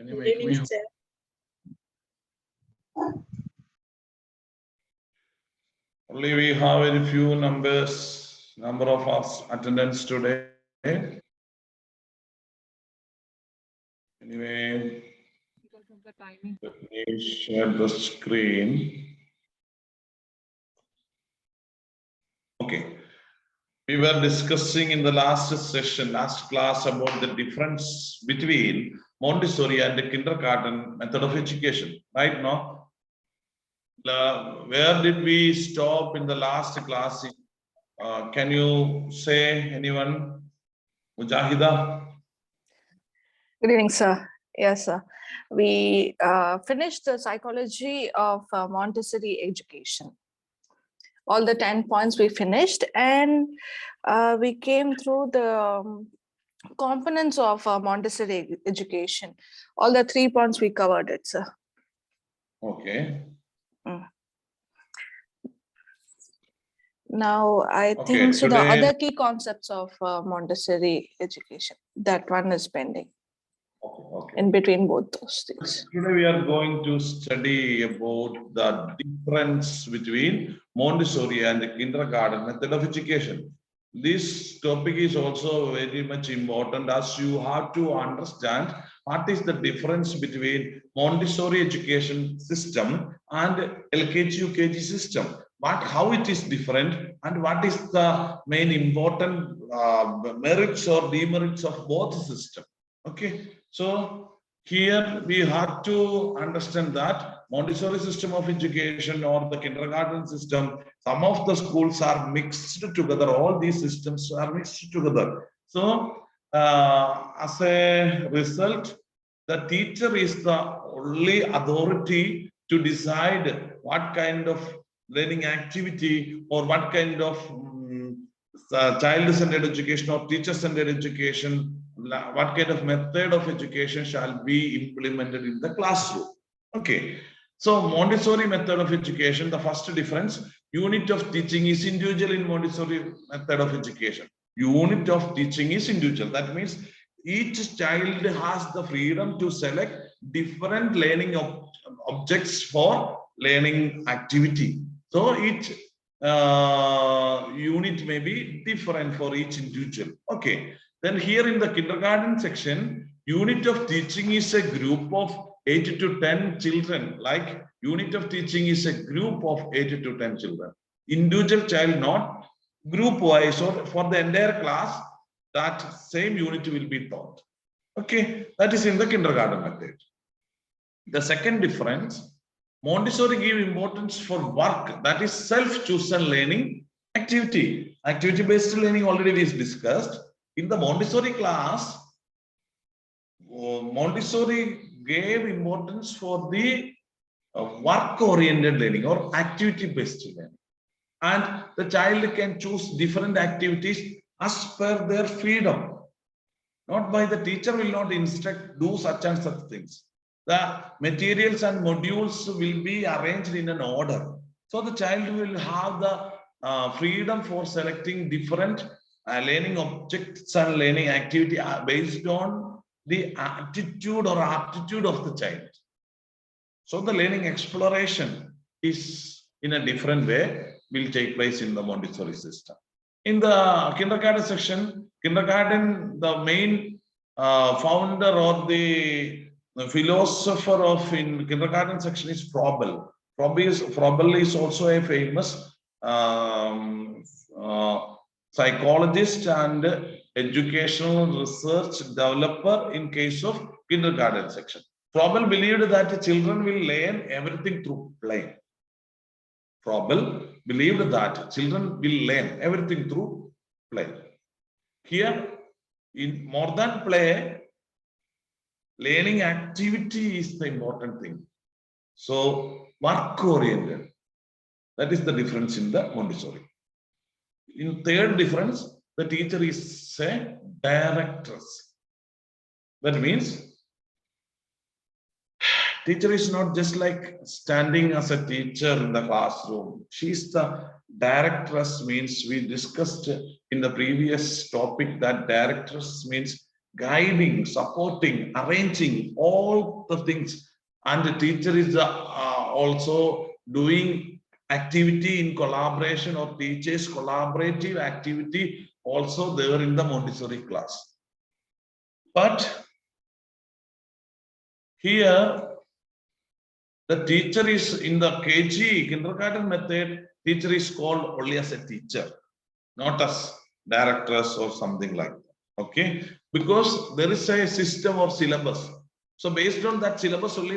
Can you make me? Only we have very few number of us attendance today. Anyway, because of the timing. Let me share the screen. Okay. We were discussing in the last session, last class, about the difference between Montessori and the kindergarten method of education, right? No? Where did we stop in the last class? Can you say, anyone? Mujahida? Good evening, sir. Yes, sir. We finished the psychology of Montessori education. All the 10 points we finished, and we came through the components of Montessori education. All the 3 points we covered it, sir. Okay. Now, I think so. The other key concepts of Montessori education, that one is pending. Okay. In between both those things. Today we are going to study about the difference between Montessori and the kindergarten method of education. This topic is also very much important, as you have to understand what is the difference between Montessori education system and LKG UKG system. How it is different, and what is the main important merits or demerits of both systems. Okay, so here we have to understand that Montessori system of education or the kindergarten system, some of the schools are mixed together. All these systems are mixed together. So as a result, the teacher is the only authority to decide what kind of learning activity or what kind of child-centered education or teacher-centered education, what kind of method of education shall be implemented in the classroom. Okay, so Montessori method of education, the first difference, unit of teaching is individual in Montessori method of education. Unit of teaching is individual. That means each child has the freedom to select different learning objects for learning activity. So each unit may be different for each individual. Okay. Then here in the kindergarten section, unit of teaching is a group of 8 to 10 children. Like unit of teaching is a group of 8 to 10 children. Individual child, not group wise, or for the entire class, that same unit will be taught. Okay, that is in the kindergarten method. The second difference, Montessori give importance for work, that is self-chosen learning activity. Activity-based learning already is discussed. In the Montessori class, Montessori gave importance for the work-oriented learning or activity-based learning. And the child can choose different activities as per their freedom. Not by the teacher will not instruct, do such and such things. The materials and modules will be arranged in an order. So the child will have the freedom for selecting different learning objects and learning activity based on the attitude or aptitude of the child. So the learning exploration is in a different way will take place in the Montessori system. In the kindergarten section, kindergarten, the main founder or the philosopher of in kindergarten section is Froebel. Froebel is also a famous psychologist and educational research developer in case of kindergarten section. Froebel believed that children will learn everything through play. Froebel believed that children will learn everything through play. Here, in more than play, learning activity is the important thing. So, work-oriented. That is the difference in the Montessori. In third difference, the teacher is a directress. That means teacher is not just like standing as a teacher in the classroom. She is the directress, means we discussed in the previous topic that directress means guiding, supporting, arranging all the things. And the teacher is also doing activity in collaboration, or teachers collaborative activity also there in the Montessori class. But here the teacher is in the KG kindergarten method, teacher is called only as a teacher, not as directors or something like that. Okay, because there is a system or syllabus. So based on that syllabus only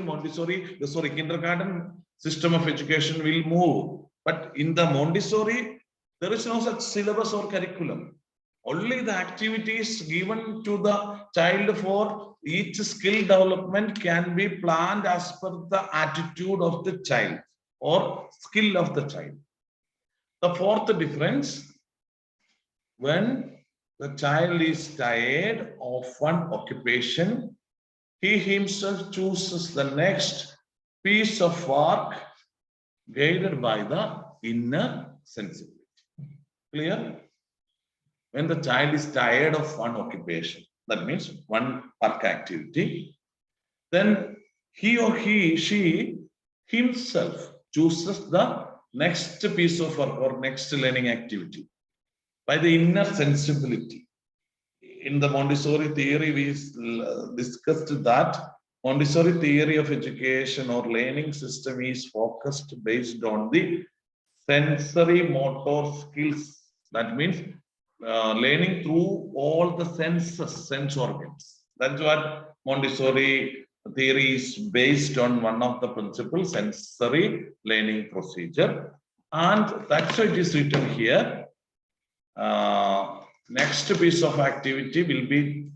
kindergarten system of education will move. But in the Montessori, there is no such syllabus or curriculum. Only the activities given to the child for each skill development can be planned as per the attitude of the child or skill of the child. The fourth difference, when the child is tired of one occupation, he himself chooses the next piece of work guided by the inner sensibility. Clear? When the child is tired of one occupation, that means one work activity, then he or she himself chooses the next piece of work or next learning activity by the inner sensibility. In the Montessori theory, we discussed that Montessori theory of education or learning system is focused based on the sensory motor skills. That means learning through all the senses, sense organs. That's what Montessori theory is based on, one of the principles, sensory learning procedure. And that's why it is written here. Next piece of activity will be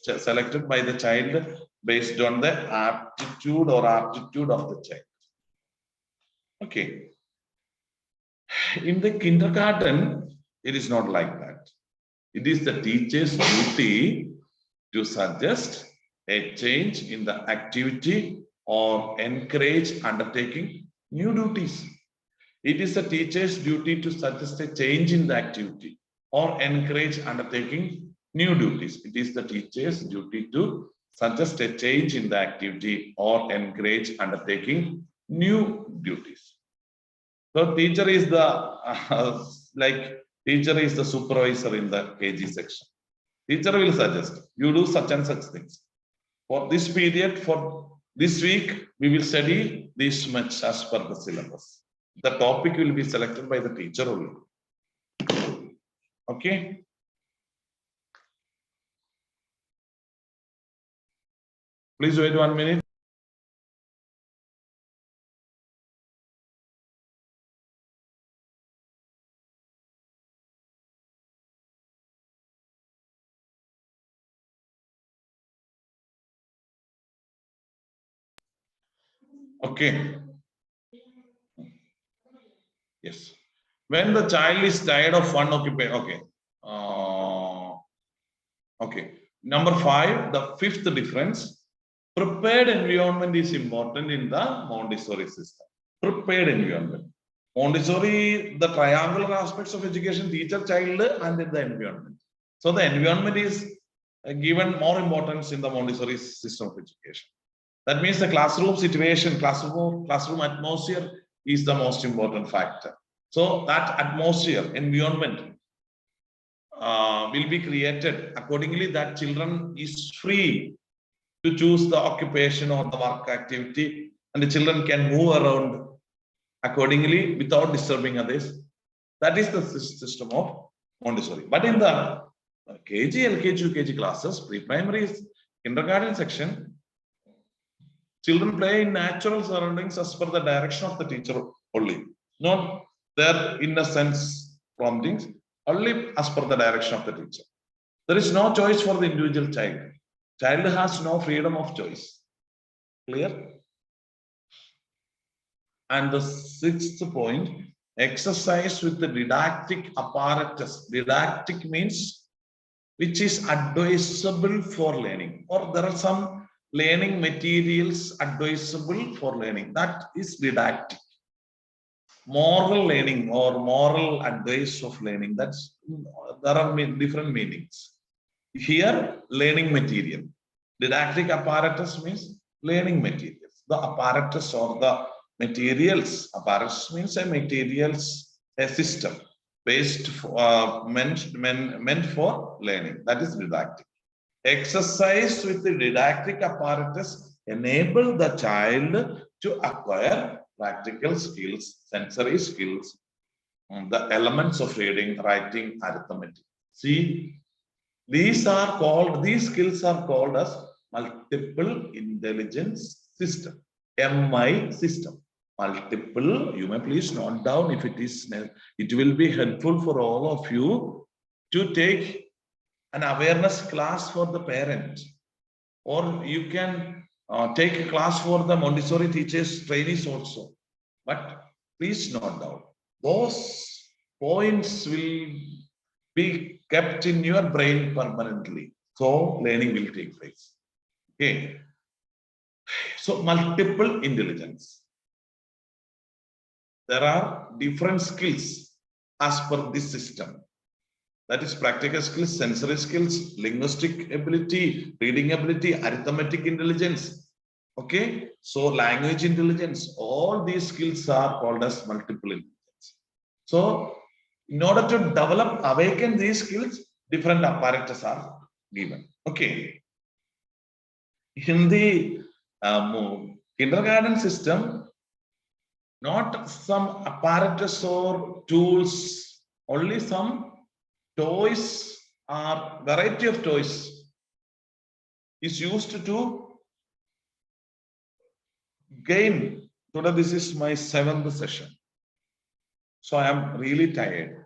selected by the child based on the aptitude or aptitude of the child. Okay. In the kindergarten, it is not like that. It is the teacher's duty to suggest a change in the activity or encourage undertaking new duties. It is the teacher's duty to suggest a change in the activity or encourage undertaking new duties. It is the teacher's duty to suggest a change in the activity or encourage undertaking new duties. So teacher is the teacher is the supervisor in the KG section. Teacher will suggest you do such and such things. For this period, for this week, we will study this much as per the syllabus. The topic will be selected by the teacher only. Okay. Please wait 1 minute. Okay. Yes. When the child is tired of one occupation, okay. Okay. Number 5, the fifth difference. Prepared environment is important in the Montessori system. Prepared environment. Montessori, the triangular aspects of education, teacher, child, and then the environment. So the environment is given more importance in the Montessori system of education. That means the classroom situation, classroom atmosphere is the most important factor. So that atmosphere, environment will be created accordingly that children is free to choose the occupation or the work activity, and the children can move around accordingly without disturbing others. That is the system of Montessori. But in the KG, LKG, UKG classes, pre-primary, kindergarten section, children play in natural surroundings as per the direction of the teacher only, not their inner sense promptings, only as per the direction of the teacher. There is no choice for the individual child. Child has no freedom of choice. Clear? And the 6th point, exercise with the didactic apparatus. Didactic means which is advisable for learning, or there are some learning materials advisable for learning. That is didactic. Moral learning or moral advice of learning. There are different meanings. Here, learning material. Didactic apparatus means learning materials. The apparatus or the materials. Apparatus means a materials, a system based for, meant for learning. That is didactic. Exercise with the didactic apparatus enable the child to acquire practical skills, sensory skills, the elements of reading, writing, arithmetic. See, these skills are called as multiple intelligence system, MI system. Multiple, you may please note down if it will be helpful for all of you to take an awareness class for the parent, or you can take a class for the Montessori teachers, trainees also. But please note down, those points will be kept in your brain permanently. So learning will take place. Okay. So multiple intelligence. There are different skills as per this system. That is practical skills, sensory skills, linguistic ability, reading ability, arithmetic intelligence. Okay. So language intelligence, all these skills are called as multiple intelligence. So in order to develop, awaken these skills, different apparatus are given. Okay. In the kindergarten system, not some apparatus or tools, only some toys or variety of toys is used to gain. Today, this is my 7th session. So I am really tired,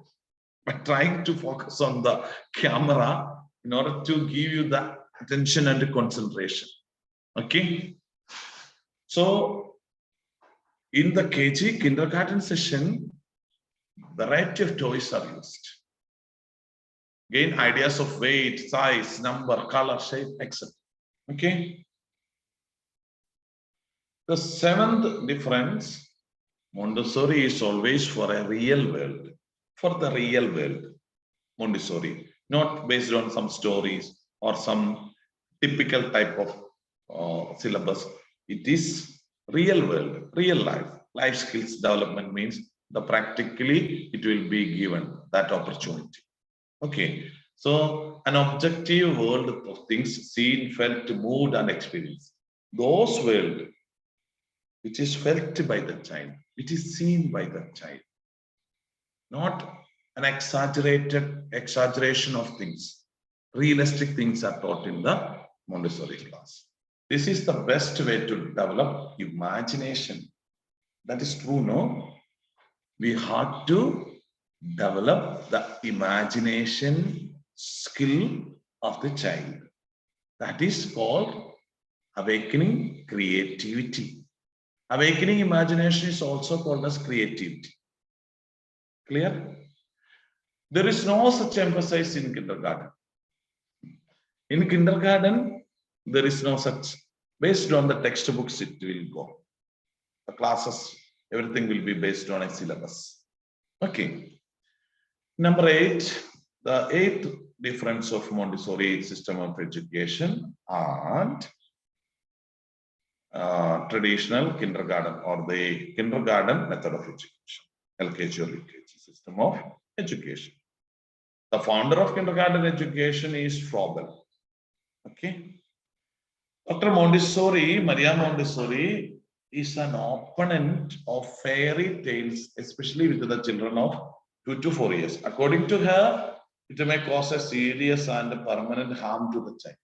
but trying to focus on the camera in order to give you the attention and concentration. Okay. So in the KG kindergarten session, variety of toys are used. Gain ideas of weight, size, number, color, shape, etc. Okay. The 7th difference, Montessori is always for a real world, for the real world. Montessori, not based on some stories or some typical type of syllabus. It is real world, real life. Life skills development means the practically it will be given that opportunity. Okay, so an objective world of things seen, felt, moved, and experienced. Those world which is felt by the child, it is seen by the child, not an exaggeration of things. Realistic things are taught in the Montessori class. This is the best way to develop imagination. That is true, no? We have to develop the imagination skill of the child. That is called awakening creativity. Awakening imagination is also called as creativity. Clear? There is no such emphasis in kindergarten. In kindergarten, there is no such. Based on the textbooks, it will go. The classes, everything will be based on a syllabus. Okay. Number 8, the 8th difference of Montessori system of education and traditional kindergarten or the kindergarten method of education, LKG or UKG system of education. The founder of kindergarten education is Froebel. Okay. Dr. Montessori, Maria Montessori, is an opponent of fairy tales, especially with the children of 2 to 4 years. According to her, it may cause a serious and permanent harm to the child.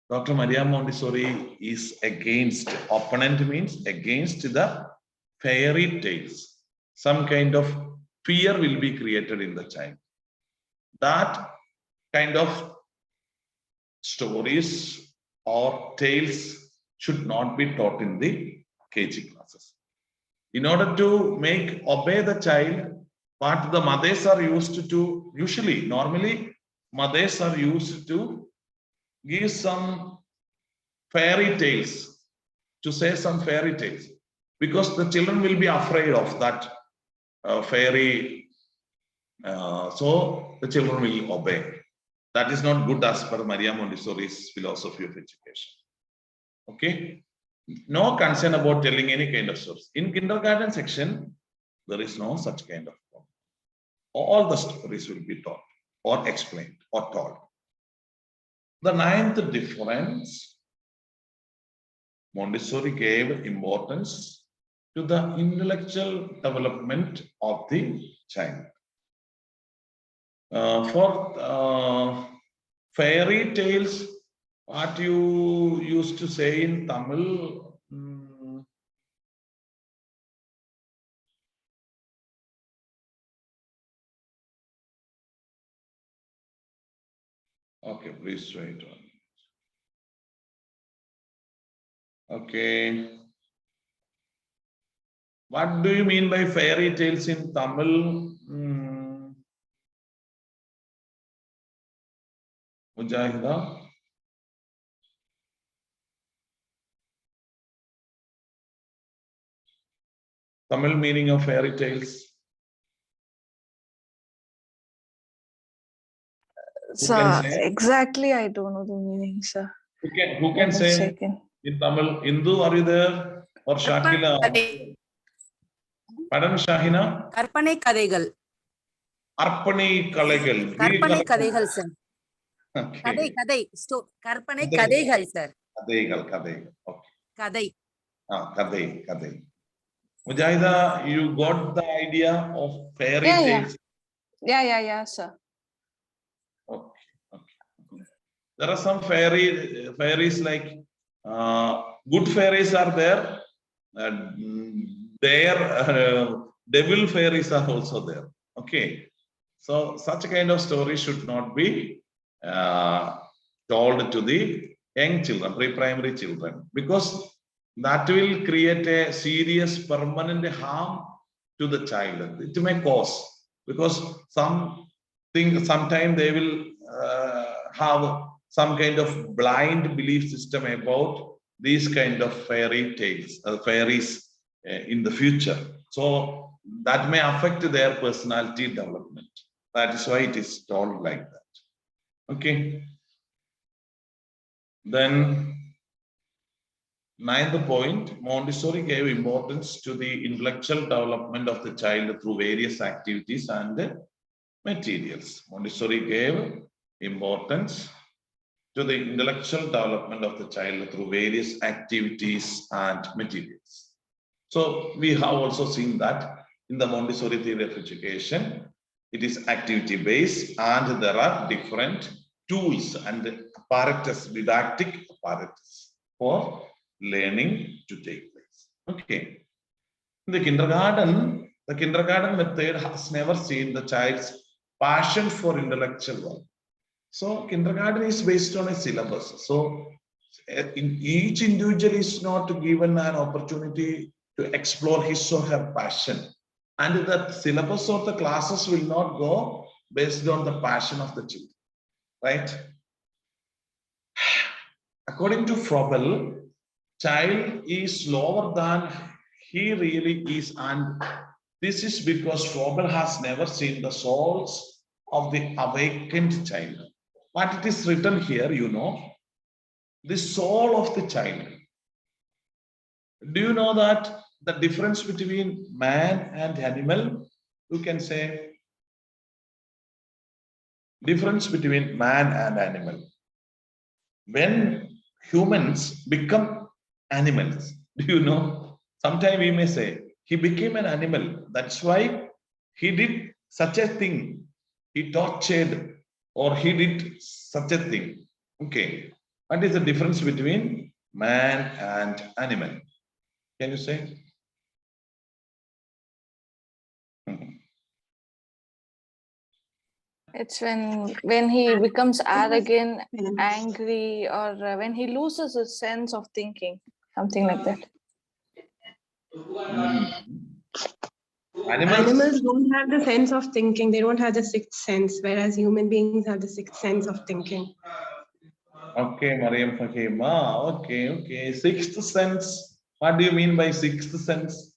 Dr. Maria Montessori is against, opponent means against the fairy tales. Some kind of fear will be created in the child. That kind of stories or tales should not be taught in the KG classes. In order to make obey the child, what the mothers are used to, usually, normally, mothers are used to give some fairy tales, to say some fairy tales, because the children will be afraid of that fairy, so the children will obey. That is not good as per Maria Montessori's philosophy of education. Okay. No concern about telling any kind of stories. In kindergarten section, there is no such kind of problem. All the stories will be taught or explained or told. The ninth difference, Montessori gave importance to the intellectual development of the child. For fairy tales, what you used to say in Tamil, okay, please wait. Okay. What do you mean by fairy tales in Tamil? Mujahida? Tamil meaning of fairy tales? Sir, exactly, I don't know the meaning, sir. Who can say Second. in Tamil? Indu, are you there? Or Shakila? Pardon, Shahina? கற்பனை கதைகள். Arpani Kalegal. கற்பனை கதைகள் sir. கதை Okay. கதை கற்பனை கதைகள் sir. Kadaigal, Kadaigal. Okay. கதை. Kadai. Mujahida, you got the idea of fairy tales? Yeah, sir. Okay. There are some fairies like good fairies are there. Devil fairies are also there. Okay. So such kind of story should not be told to the young children, pre-primary children, because that will create a serious permanent harm to the child. It may cause, because sometime they will have some kind of blind belief system about these kind of fairy tales, fairies in the future. So that may affect their personality development. That is why it is told like that. Okay. Then, ninth point, Montessori gave importance to the intellectual development of the child through various activities and materials. Montessori gave importance to the intellectual development of the child through various activities and materials. So we have also seen that in the Montessori theory of education, it is activity based and there are different tools and apparatus, didactic apparatus for learning to take place. Okay. In the kindergarten method has never seen the child's passion for intellectual work. So kindergarten is based on a syllabus. So in each individual is not given an opportunity to explore his or her passion. And the syllabus of the classes will not go based on the passion of the children, right? According to Froebel, child is lower than he really is, and this is because Froebel has never seen the souls of the awakened child. But it is written here, you know, the soul of the child. Do you know that the difference between man and animal? You can say difference between man and animal. When humans become animals, do you know? Sometimes we may say he became an animal. That's why he did such a thing. He tortured or he did such a thing. Okay. What is the difference between man and animal? Can you say? It's when he becomes arrogant, angry, or when he loses his sense of thinking, something like that. Animals don't have the sense of thinking. They don't have the sixth sense, whereas human beings have the sixth sense of thinking. Okay, Mariam Fahima. Okay. Sixth sense. What do you mean by sixth sense?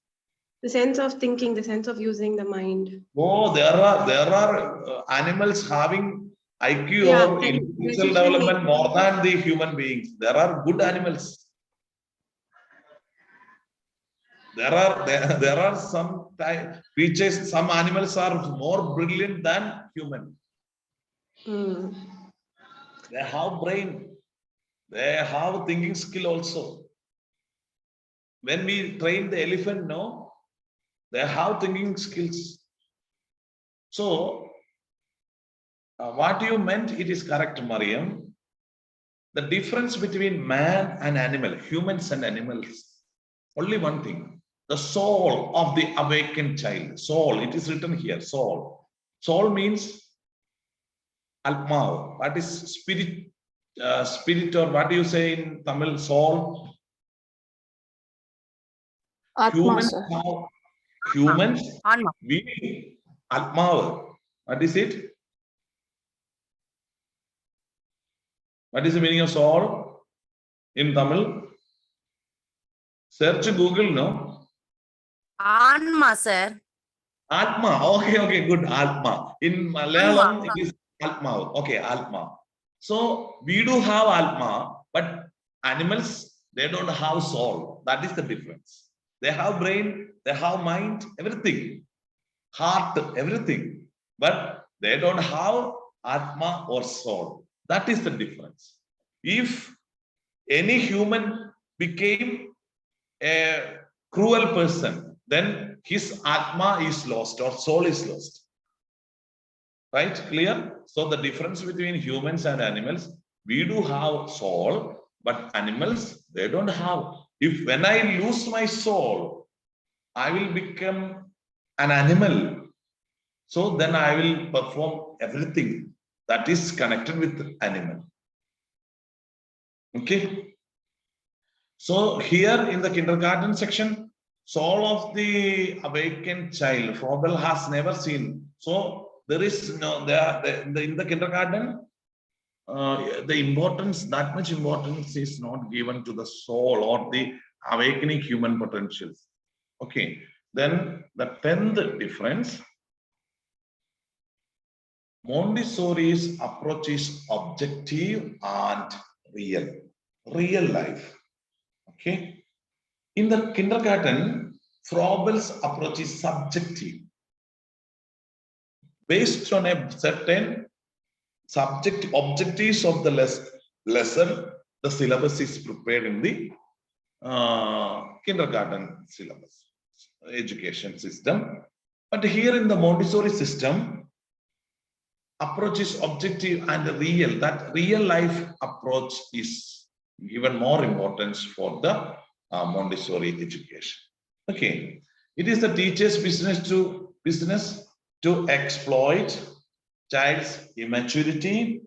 The sense of thinking, the sense of using the mind. Oh, there are animals having IQ Yeah, or and intellectual decision development making. more than the human beings. There are good animals. There are some creatures, some animals are more brilliant than human. Hmm. They have brain. They have thinking skill also. When we train the elephant, no, they have thinking skills. So, what you meant, it is correct, Mariam. The difference between man and animal, humans and animals, only one thing. The soul of the awakened child. Soul, it is written here, soul. Soul means Atma. What is spirit? Spirit, or what do you say in Tamil? Soul. Atma, Humans sir. have humans. Anma. We Atma. What is it? What is the meaning of soul in Tamil? Search Google, no? Anma, sir. Atma. Okay, good. Atma. In Malayalam, it is Atma. Okay, Atma. So we do have Atma, but animals, they don't have soul. That is the difference. They have brain, they have mind, everything, heart, everything, but they don't have Atma or soul. That is the difference. If any human became a cruel person, then his Atma is lost or soul is lost. Right? Clear? So the difference between humans and animals, we do have soul, but animals, they don't have. If when I lose my soul, I will become an animal. So then I will perform everything that is connected with animal. Okay. So here in the kindergarten section, soul of the awakened child, Frobel has never seen. So there is no, in the kindergarten, the importance, that much importance is not given to the soul or the awakening human potentials. Okay, then the 10th difference, Montessori's approach is objective and real life. Okay, in the kindergarten, Frobel's approach is subjective, based on a certain subject objectives of the lesson. The syllabus is prepared in the kindergarten syllabus education system. But here in the Montessori system, approach is objective and real. That real life approach is given more importance for the Montessori education. Okay, it is the teacher's business to exploit child's immaturity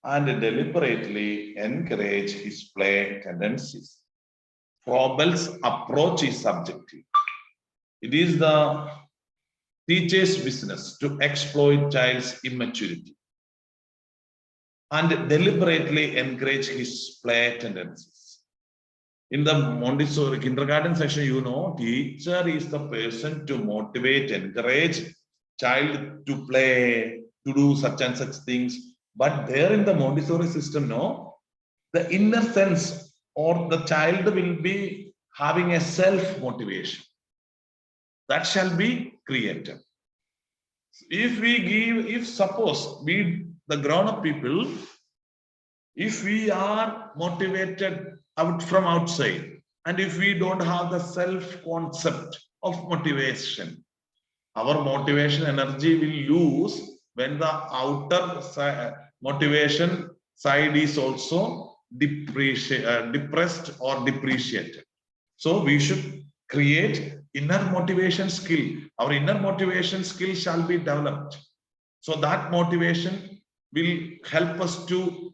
and deliberately encourage his play tendencies. Frobel's approach is subjective. It is the teacher's business to exploit child's immaturity and deliberately encourage his play tendencies. In the Montessori kindergarten section, you know, teacher is the person to motivate, encourage child to play, to do such and such things. But there in the Montessori system, no, the inner sense or the child will be having a self-motivation that shall be created. If suppose we, the grown-up people, if we are motivated out from outside, and if we don't have the self-concept of motivation, our motivation energy will lose when the outer motivation side is also depressed or depreciated. So we should create inner motivation skill. Our inner motivation skill shall be developed. So that motivation will help us to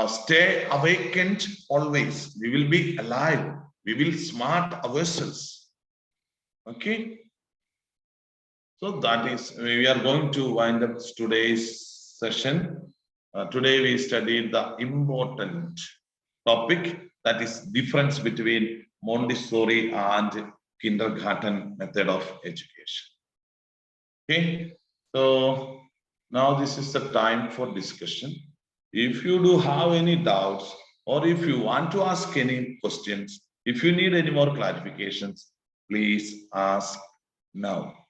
stay awakened always. We will be alive. We will smart ourselves. Okay. So that is, we are going to wind up today's session. Today we studied the important topic, that is difference between Montessori and kindergarten method of education. Okay, so Now this is the time for discussion. If you do have any doubts, or if you want to ask any questions, if you need any more clarifications, please ask now.